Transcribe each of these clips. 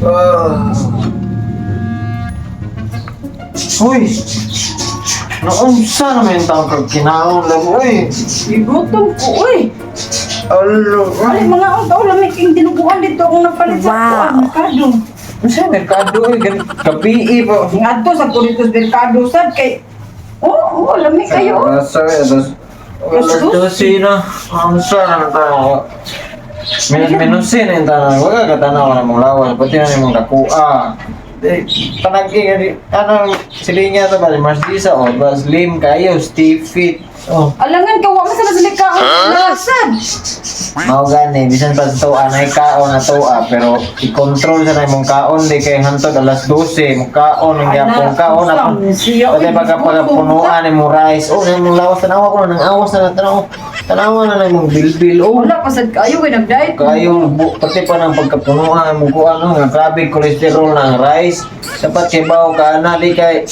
Ah. Uy! Naunsa naman yung tawag kag kinaon lang, uy! Igutom ko, uy. Alo, Ay, mga utaw, lamig yung dinuguan dito akong napalit sa kuwan, merkado. Masa merkado eh, gabi pa. Ang ato sa Coritos Mercado, sad kay... Oo, lamig kayo. Nasa, alas 12 na. Unsa naman tayo. Minusin yung tanong. Huwag ka katanaw na mong lawas. Pati na yung kakua. Panagi ka di. Ano, silinga ito ba? Mas disa o. Ba slim kayo, stiff fit. Oh. Alangan ka, wala sa nasalika ang nasad. Mao gani, bisan pa sa tuwa na kaon na tuwa, pero i-control sa na mong kaon di kay hantod alas 12 mong kaon ang yapong kaon ako. Pati pagkapunuan ni mo rice, oh nang lawas tanawa ko nang awas na tanawa na mong bilbil oh. Wala pa sad kayo, kay nag-diet. Kayo pati pa ng pagkapunuan mo ko ano nga grabe cholesterol ng rice. Dapat kay bawo ka na di kay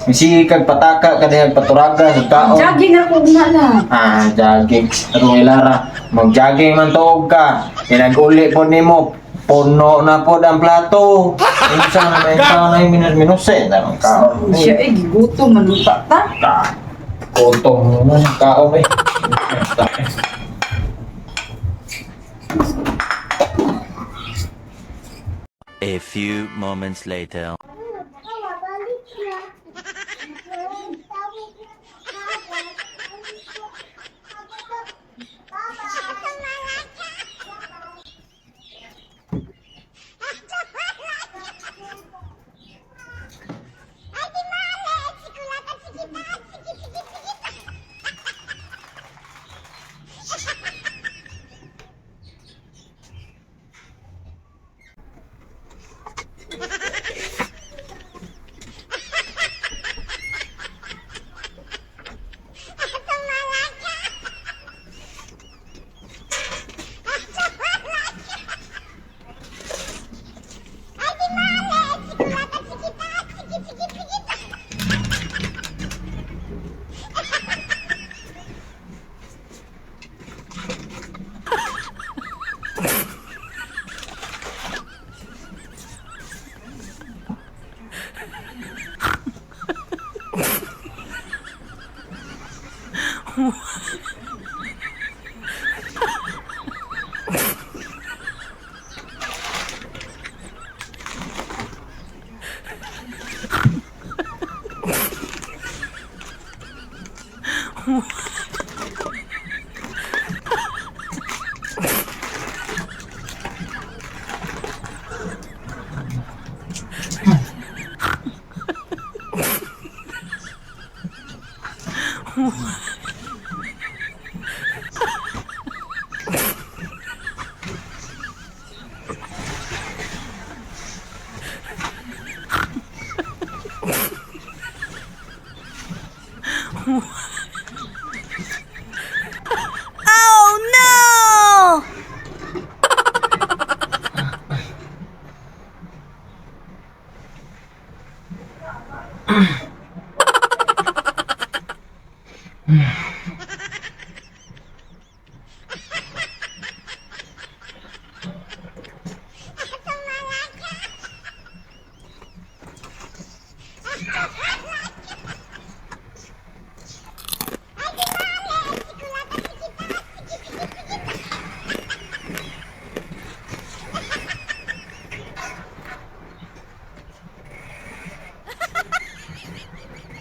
misikag pataka ka dihag paturaga sa kaon. Jogging ako umala. Jogging. Pero Lara, mag-jogging man tuog ka. Pinag-uli po nimo. Puno na po ang plato. Minsan na may tao na yung minus-minusin. Anong kaon? Siya eh, gigutom, manuta ta. Kutong mo na kaon eh. A few moments later.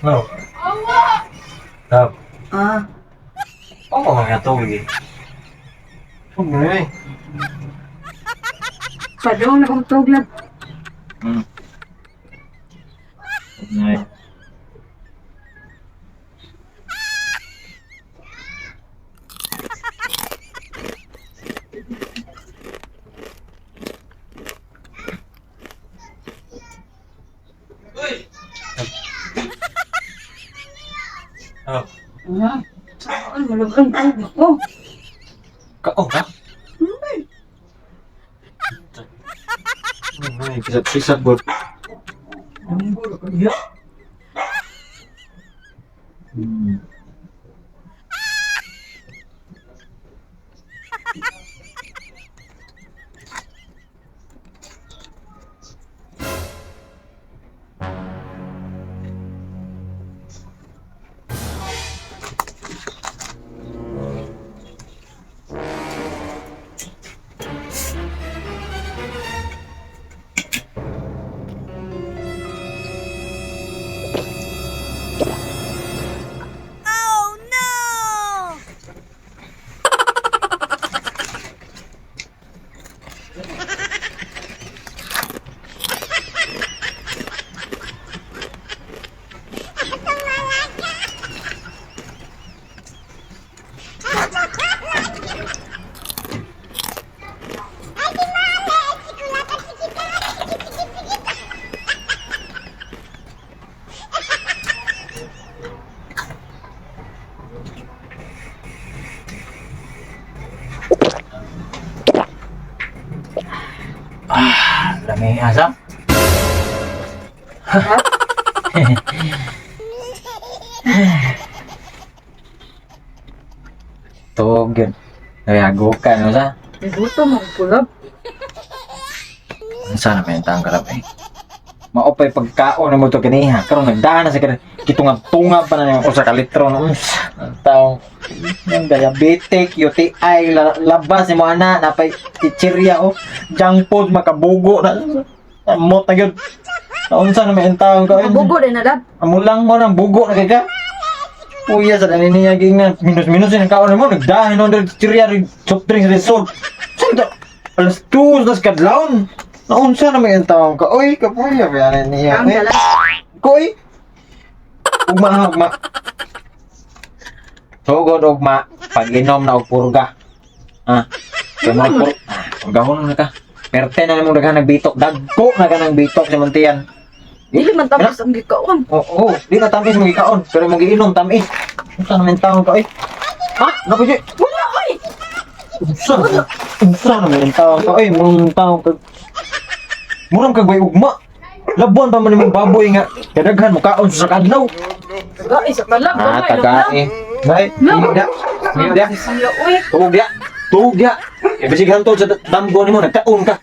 No. Tap. Ah, Apa mga tubig? Okay. padong na kong tuglab. Okay. Oh. Ah, saan malabang tayo ako? Kaong ka? Ay, pisat-pisat bot. Ang gulo ko niya. Lami asap. Tuh, yun. Nayagukan mo sa. Gutom ang pulab. Sana may tang karap eh. Maopay pagkaon na mo to kaniha. Karon nagdaan na sa kanila. Kitungab-tungab pa na yung usa ka litro na. Ang taong yung diabetic, UTI, labas ni mo ana, napay chichirya o. Junk food, makabugo na. Amot na yun. Naunsa na may taong ka. Mabugo din na dad. Amulang mo ng bugo na kaya. Kuya sa dani niya ging minus-minus yung kaon mo. Nagdahin on chichirya, soft drinks, resort. Saan alas 2 na kadlawon. Naunsa na may taong ka. Oy, kapuya ba yan niya. Ang dala. Koy. Ugma. Sugod ugma. Pag-inom na og purga. Kaya mo purga. Purgahon na ka. Perte na mong daghang nagbitok. Dagko na ka ng bitok sa mantiyan. Dili man tapos ang gikaon. Oo. Di na tamis mong ikaon. Pero mong iinom tamis. Unsa na may taong ka oy. Ha? Napay. Wala oy. Unsa na may taong ka oy. Mong taong ka. Murang kagway ugma. Labuan pa man imong baboy nga. Kadaghan mo kaon sa kadlaw. Tagay sa talag. Tagae. Bay, hindi da. Hindi da. Siya oy. Tuog dia. Eh, basig hantod sa damgo nimo nagtaon ka.